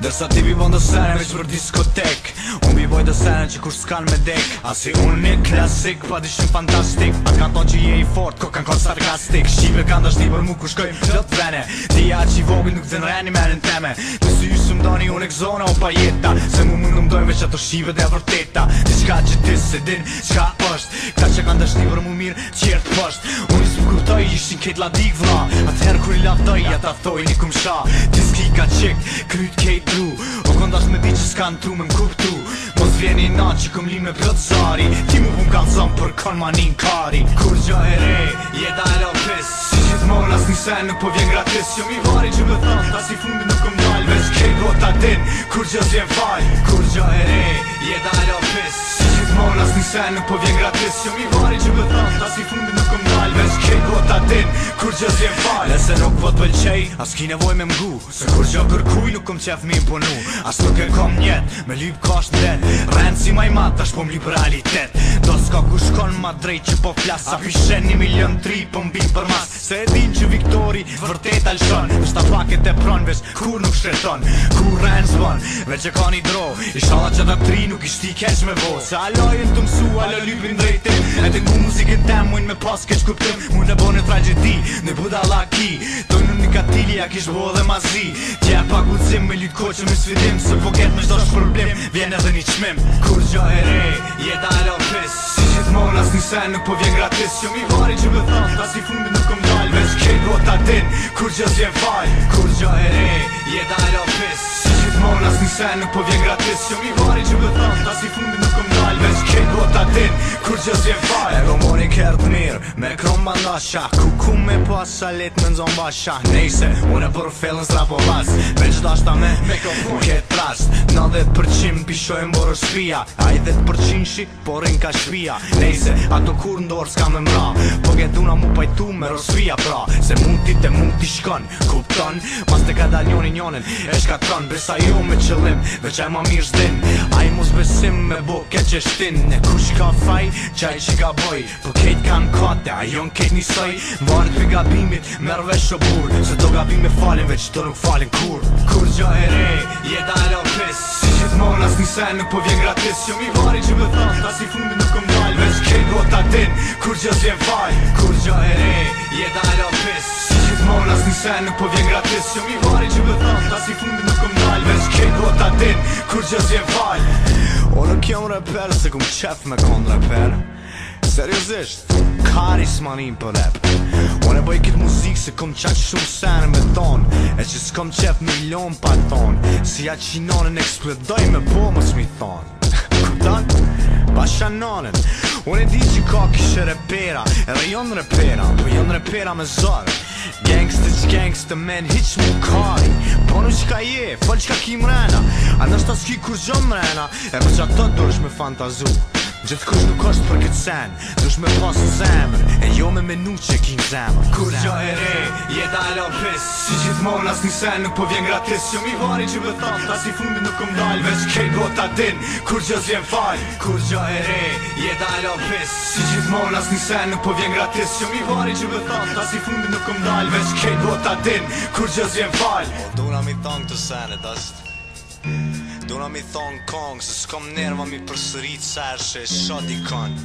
Dërsa ti bi vondo sene veç për diskotek, unë bi vojdo sene që kur s'kan me dek. Asi unë një klasik, pa dishim fantastik. Atë kanë ton që je i fort, ko kanë kon sarkastik. Shqipe kanë dashti për mu ku shkojmë plot vene. Dija që i vogil nuk zën reni merin teme. Të sy së mdoni unë e këzona o pa jeta. Se mu më mdojnë veç ato shqipe dhe vërteta. Diçka që ti se din qka është. Këta që kanë dashti për mu mirë qertë pësht. Unë s'm kuptoj ishin kejt ladik vla. Atëherë kur i laftoj ata thoj një kum sha. Ti s'ki ka qik, kryt kejt dru. O kondash me di që s'kan tru me m'kuptu. Mos vjeni na që këm li me plot zari. Ti mu pun kanë zëm për kon manin kari. Kur gjo e re, jeta e lopis. Si gjithmon as një sen nuk po vjen gratis. Jo mi vari që më thëm, as i fundi nuk këm dal. Veç kejt vota din, kur gjo zjen fal. Kur gjo e re, jeta e lopis. Si gjithmon as një sen nuk po vjen gratis. Jo mi vari që më thëm, as i fundi nuk këm dal. Veç kejt vota din, kur gjo zjen fal. Nëse nuk po t'pëlqej, as ki nevoj me mgu. Se kur gjo kërkuj nuk kom qef mi imponu. As nuk e kom njet, me lyp kasht ndet. Rend si maj mat, tash po m'lyp realitet. Do s'ka ku shkon ma drejt që po flas. A pishen 1.300.000 po m'bin për mas. Se e din që Viktori vërtet alshon. Nështa paket e pron veç kur nuk shreton. Kur rend s'bon, veç e ka një dro. Ishala që ta tri nuk ishti keq me vo. Se alojnë të msu, alo lypin drejtim. Edhe ku muzikën tem mujnë me pas keq kuptim. Mujnë e bo në tragedi, në budallaki. Tojnë në katili ja kish bo dhe mazi. Tje pa gudzim me lyt koqë me sfidim. Se po ket me shdosh problem, vjen edhe një qmim. Kur gjo e re, jeta e lopis. Si gjithmon as një sen nuk po vjen gratis. Jo mi vari që më thëm, as i fundi nuk kom dal. Veç kejt vota din, kur gjo zjen fal. Kur gjo e re, jeta e lopis. Si gjithmon as një sen nuk po vjen gratis. Jo mi vari që më thëm, as i fundi nuk kom dal. Veç kejt vota din, kur gjo zjen fal. E romoni kert mirë, me krom bandasha. Ku me pasa let me nzon basha. Nejse, unë e për fellën s'ra po vas. Veç dashta me mikrofon ket rast. 90% pishojnë borë shpia. A i 10% shi, porin ka shpia. Nejse, ato kur ndorë s'ka me mra. Po ke duna mu pajtu me rospia pra. Se muti te muti shkon, kupton. Mas te ka dal njoni njonin, e shkatron. Besa jo me qëllim, veç e ma mirë s'din. A i mos besim me bo ke që shtin. Ne kush ka faj, qaj që ka boj. Po kejt kan kate, a jon kejt njësoj. Varit për gabimit, merë vesh o bur. Se do gabime falin, veç do nuk falin kur. Kur gjo e re, jeta e lopis. Si gjithmon as një sen nuk po vjen gratis. Jo mi vari që më thëm, as i fundi nuk kom dal. Veç kejt vota din, kur gjo zjen fal. Kur gjo e re, jeta e lopis. Si gjithmon as një sen nuk po vjen gratis. Jo mi vari që më thëm, as i fundi nuk kom dal. Veç kejt vota din, kur gjo zjen fal. O nuk jom reper, se kum qef me kon reper. Seriosisht, karis manin për rap. Unë e bëj këtë muzikë se kom qaq shumë sene me ton. E që s'kom qef milion pa ton. Si ja qinonën eksplodoj me po mës mi thon. Kuptan? Pa shanonën. Unë e di që ka kishe repera. Edhe jon repera, po jon repera me zorë. Gangsta men, hiq mu kari. Ponu qka je, fol qka ki mrena. A nështë ta s'ki kur gjo mrena. E për që ato dush me fantazu. Gjithë kush nuk është për këtë sen. Dush me pasu zemër, e jo me menu që ki në zemër. Kur gjo e re, jeta e lopis. Si gjithmon as një sen nuk po vjen gratis. Jo mi vari që më thëm, as i fundi nuk kom dal. Veç kejt vota din, kur gjo zjen fal. Kur gjo e re, jeta e lopis. Si gjithmon as një sen nuk po vjen gratis. Jo mi vari që më thëm, as i fundi nuk kom dal. Veç kejt vota din, kur gjo zjen fal. Duna mi thong të senet ast. Duna mi thonë kong, se s'kom nerva mi përsërit sërë që e shot i kon.